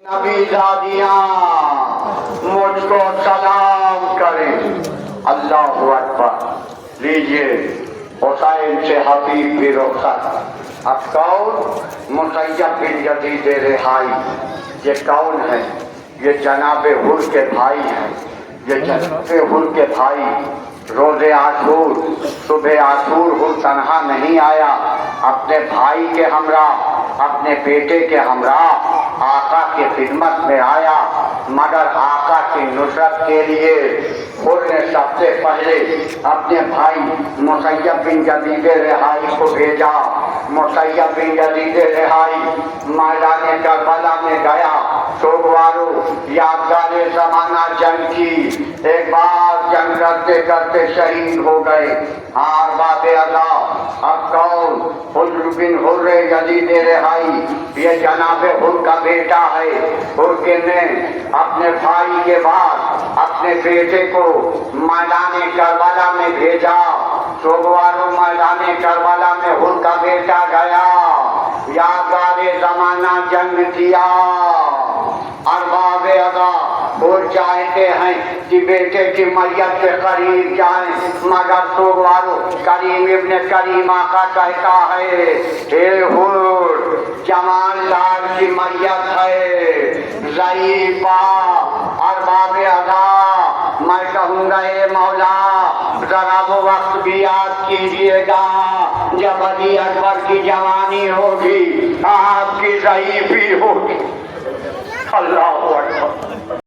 नबी दादियाँ मुझको सलाम करें। अल्लाह अकबर। लीजिए हुसैन से हबीब की रुखसत। अब कौन? मुसैयब बिन यजीद रिहाई। ये कौन है? ये जनाबे हुर के भाई हैं। ये जनाबे हुर के भाई रोज़े आशूर सुबह आशूर हुर तन्हा नहीं आया, अपने भाई के हमरा, अपने बेटे के हमरा आका की खिदमत में आया, मगर आका की नुसरत के लिए हुर ने सबसे पहले अपने भाई मुसैयब बिन यजीद रिहाई को भेजा। मुसैयब बिन यजीद रिहाई मैदान करबला में गया। सोगवारो यादगार जमाना जंग की, एक बार जंग करते करते शहीद हो गए। हार बाबे अल्लाह। अब कौन? हुर बिन हुर यजीद रिहाई, ये जनाबे हुर का बेटा है। हुर के ने अपने भाई के बाद अपने बेटे को मैदान करबला में भेजा। सोगवारो मैदान करबला में हुर का बेटा गया, यादगार जमाना जंग किया। अरबाबे अदा और चाहते हैं कि बेटे की मैयत के करीब जाएं, मगर सोगवारो करीम इब्ने करीम आका कहता है, हे हुर जवान लाल की मैयत है ज़ईफ़ा। अरबाबे अदा मैं कहूँगा ए मौला जरा वो वक्त भी याद कीजिएगा जब अली अकबर की जवानी होगी, आपकी ज़ईफ़ी होगी। अल्लाह अकबर।